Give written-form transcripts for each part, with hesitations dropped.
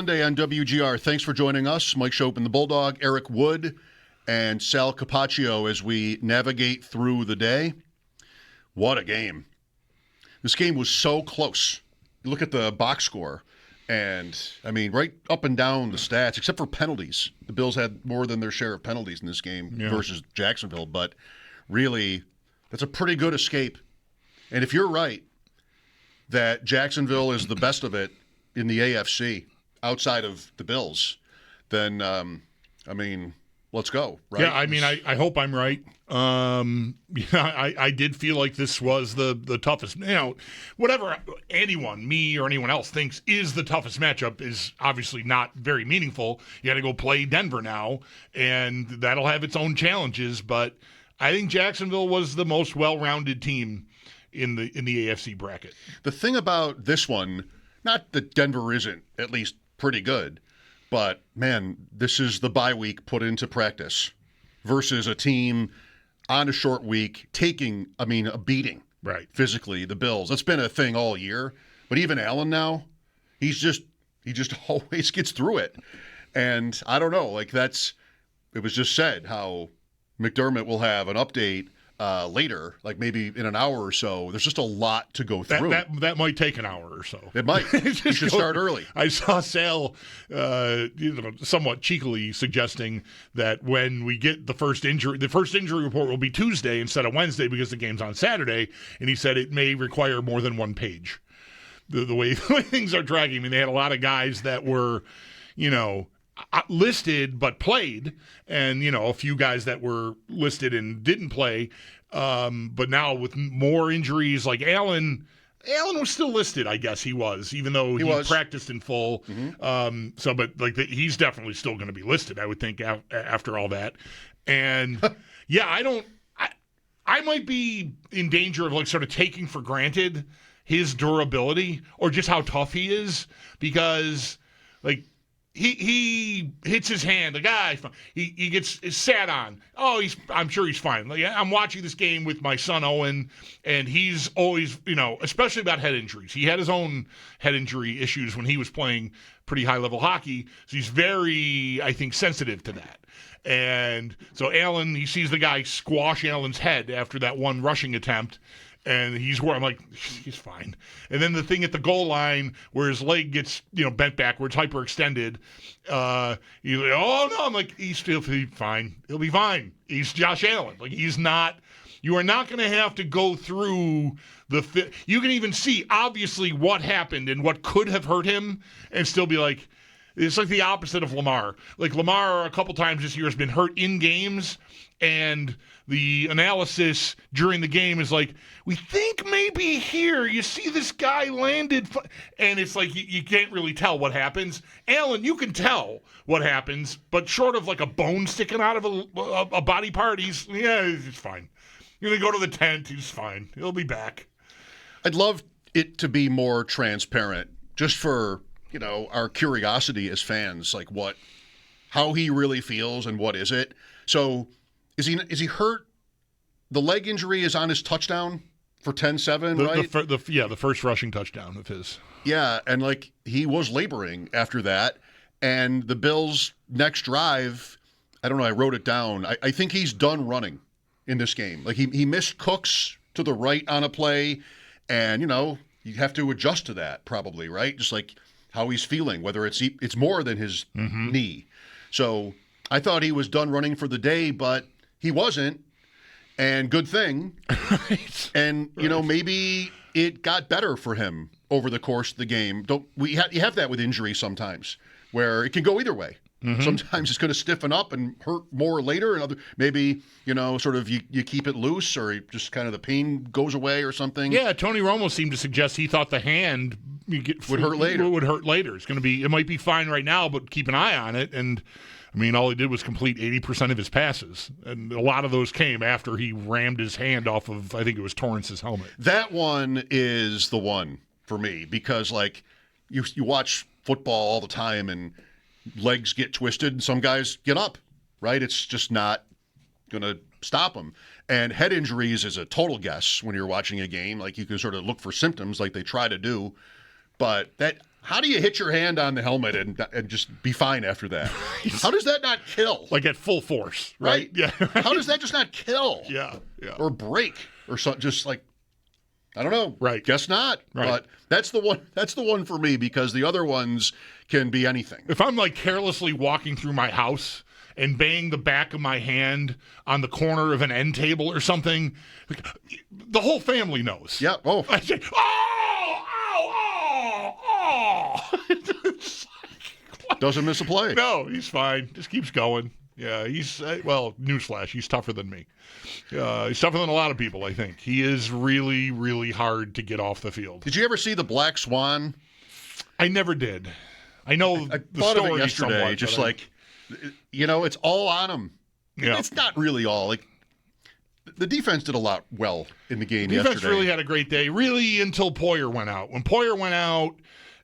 Monday on WGR. Thanks for joining us. Mike Schopp and the Bulldog, Eric Wood, and Sal Capaccio as we navigate through the day. What a game. This game was so close. You look at the box score, and, I mean, right up and down the stats, except for penalties. The Bills had more than their share of penalties in this game versus Jacksonville, but really, that's a pretty good escape. And if you're right that Jacksonville is the best of it in the AFC, outside of the Bills, then, I mean, let's go, right? Yeah, I mean, I hope I'm right. I did feel like this was the toughest. You know, whatever anyone, me or anyone else, thinks is the toughest matchup is obviously not very meaningful. You got to go play Denver now, and that'll have its own challenges. But I think Jacksonville was the most well-rounded team in the AFC bracket. The thing about this one, not that Denver isn't at least pretty good, but, man, this is the bye week put into practice versus a team on a short week taking, a beating. Right. Physically, the Bills. That's been a thing all year. But even Allen now, he just always gets through it. And I don't know, it was just said how McDermott will have an update later, like maybe in an hour or so. There's just a lot to go through. That might take an hour or so. It might. You should start early. I saw Sal somewhat cheekily suggesting that when we get the first injury report will be Tuesday instead of Wednesday because the game's on Saturday, and he said it may require more than one page. The way things are tracking. I mean, they had a lot of guys that were, listed but played, and a few guys that were listed and didn't play. But now with more injuries, like Allen was still listed. I guess he was, even though he practiced in full. Mm-hmm. He's definitely still going to be listed, I would think, after all that. And I might be in danger of sort of taking for granted his durability or just how tough he is because He hits his hand. The guy, he gets sat on. I'm sure he's fine. I'm watching this game with my son Owen, and he's always, especially about head injuries. He had his own head injury issues when he was playing pretty high-level hockey, so he's very, I think, sensitive to that. And so Allen, he sees the guy squash Allen's head after that one rushing attempt, and I'm like, he's fine. And then the thing at the goal line where his leg gets, bent backwards, hyperextended. He's like, oh no! I'm like, he'll be fine. He'll be fine. He's Josh Allen. He's not. You are not going to have to go through you can even see obviously what happened and what could have hurt him, and still be like, it's like the opposite of Lamar. Lamar a couple times this year has been hurt in games, and the analysis during the game is we think maybe here, you see this guy landed, and it's you can't really tell what happens. Allen, you can tell what happens, but short of a bone sticking out of a body part, he's fine. You're going to go to the tent, he's fine. He'll be back. I'd love it to be more transparent, just for, our curiosity as fans, how he really feels and what is it. So, is he hurt? The leg injury is on his touchdown for 10-7, right? The first rushing touchdown of his. Yeah, and he was laboring after that. And the Bills' next drive, I don't know, I wrote it down. I think he's done running in this game. He missed Cooks to the right on a play, and, you have to adjust to that probably, right? Just how he's feeling, whether it's more than his knee. So I thought he was done running for the day, but he wasn't, and good thing. Right. And, maybe it got better for him over the course of the game. You have that with injury sometimes, where it can go either way. Mm-hmm. Sometimes it's going to stiffen up and hurt more later, and maybe, sort of you keep it loose, or just kind of the pain goes away or something. Yeah, Tony Romo seemed to suggest he thought the hand would hurt later. It might be fine right now, but keep an eye on it. And all he did was complete 80% of his passes, and a lot of those came after he rammed his hand off of, I think it was Torrance's helmet. That one is the one for me because, you watch football all the time, and legs get twisted, and some guys get up, right? It's just not going to stop them. And head injuries is a total guess when you're watching a game. You can sort of look for symptoms like they try to do. But How do you hit your hand on the helmet and just be fine after that? How does that not kill? Like at full force, Right? Yeah. How does that just not kill? Yeah. Or break or something? Just like, I don't know. Right. Guess not. Right. But that's the one. That's the one for me because the other ones can be anything. If I'm like carelessly walking through my house and bang the back of my hand on the corner of an end table or something, like, the whole family knows. Yeah. Oh. I say, oh, oh, oh, oh. Doesn't miss a play. No, he's fine. Just keeps going. Yeah, he's, well, newsflash, he's tougher than me. He's tougher than a lot of people, I think. He is really, really hard to get off the field. Did you ever see the Black Swan? I never did. I know I the thought story of it yesterday. somewhat, Just but like, it's all on him. Yeah. It's not really all. Like, the defense did a lot well in the game defense yesterday. really had a great day, really until Poyer went out. When Poyer went out,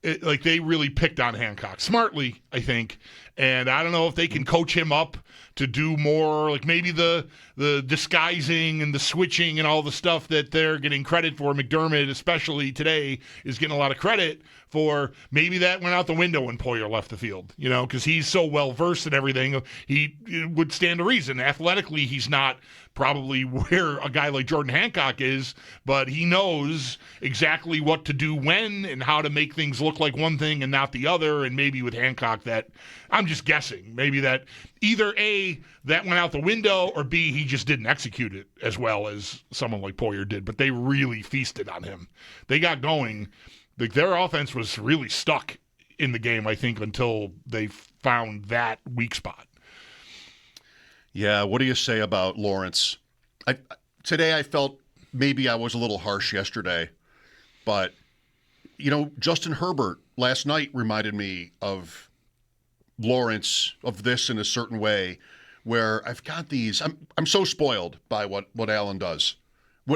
they really picked on Hancock smartly, I think. And I don't know if they can coach him up to do more, like maybe the disguising and the switching and all the stuff that they're getting credit for. McDermott, especially today, is getting a lot of credit for. Maybe that went out the window when Poyer left the field, because he's so well versed in everything. He would stand to reason. Athletically, he's not probably where a guy like Jordan Hancock is, but he knows exactly what to do when and how to make things look like one thing and not the other. And maybe with Hancock, that I'm just guessing, maybe that either A, that went out the window, or B, he just didn't execute it as well as someone like Poyer did. But they really feasted on him. They got going. Like, their offense was really stuck in the game, I think, until they found that weak spot. Yeah, what do you say about Lawrence? Today I felt maybe I was a little harsh yesterday, but, Justin Herbert last night reminded me of Lawrence, of this in a certain way, where I've got these. I'm so spoiled by what Allen does.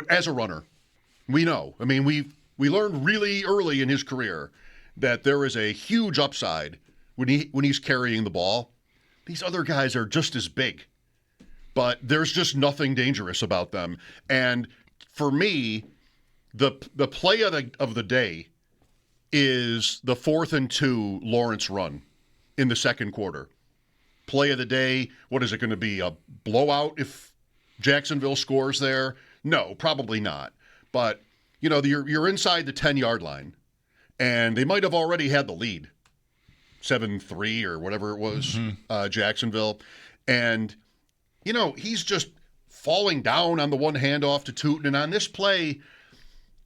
As a runner, we know. I mean, we learned really early in his career that there is a huge upside when he's carrying the ball. These other guys are just as big, but there's just nothing dangerous about them. And for me, the play of the day is the 4th and 2 Lawrence run in the second quarter. Play of the day, what is it going to be? A blowout if Jacksonville scores there? No, probably not. But, you're inside the 10-yard line, and they might have already had the lead, 7-3 or whatever it was, Jacksonville. And, he's just falling down on the one handoff to Tootin. And on this play,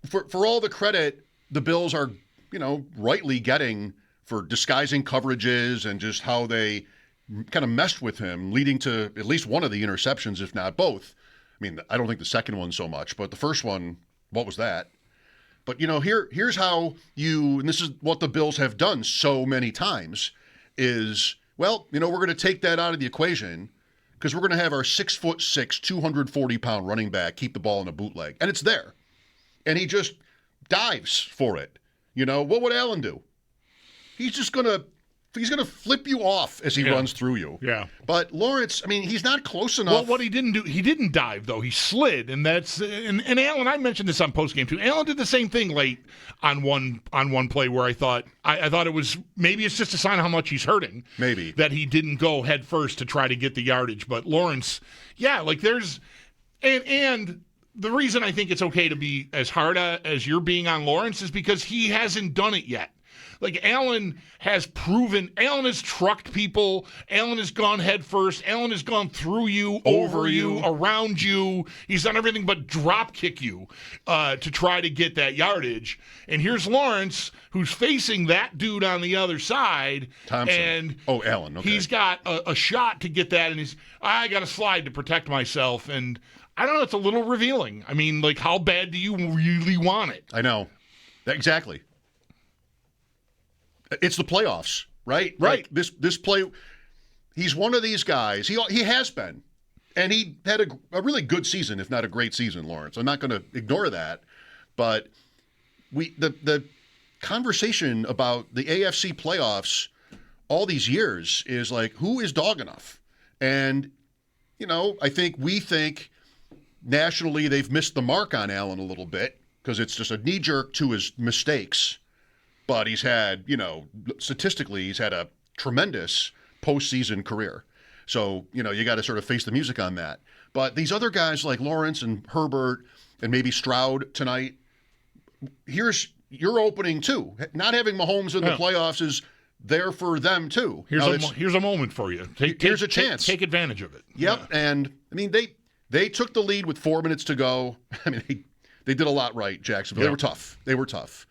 for all the credit the Bills are, rightly getting for disguising coverages and just how they kind of messed with him, leading to at least one of the interceptions, if not both. I mean, I don't think the second one so much, but the first one, what was that? But, here's how and this is what the Bills have done so many times, is, we're going to take that out of the equation because we're going to have our 6'6", 240-pound running back keep the ball in a bootleg. And it's there. And he just dives for it. What would Allen do? He's going to flip you off as he runs through you. Yeah. But Lawrence, he's not close enough. Well, what he didn't do, he didn't dive, though. He slid, and and Allen, I mentioned this on postgame, too. Allen did the same thing late on one play where I thought it was, maybe it's just a sign of how much he's hurting. Maybe. That he didn't go head first to try to get the yardage. But Lawrence, and the reason I think it's okay to be as hard as you're being on Lawrence is because he hasn't done it yet. Like, Allen has trucked people. Allen has gone head first. Allen has gone through you, over you, around you. He's done everything but drop kick you to try to get that yardage. And here's Lawrence, who's facing that dude on the other side. Thompson. And Allen. Okay. He's got a shot to get that, and I got to slide to protect myself. And I don't know, it's a little revealing. I mean, like, how bad do you really want it? I know. Exactly. It's the playoffs, right? Right. Like this play, he's one of these guys. He has been. And he had a really good season, if not a great season, Lawrence. I'm not going to ignore that. But the conversation about the AFC playoffs all these years is like, who is dog enough? And, I think we think nationally they've missed the mark on Allen a little bit because it's just a knee-jerk to his mistakes. but he's had, statistically, he's had a tremendous postseason career. So, you got to sort of face the music on that. But these other guys like Lawrence and Herbert and maybe Stroud tonight, here's your opening too. Not having Mahomes in the playoffs is there for them too. Here's a moment for you. Here's a chance. Take advantage of it. Yep. Yeah. And I mean, they took the lead with 4 minutes to go. I mean, they did a lot right, Jacksonville. They were tough.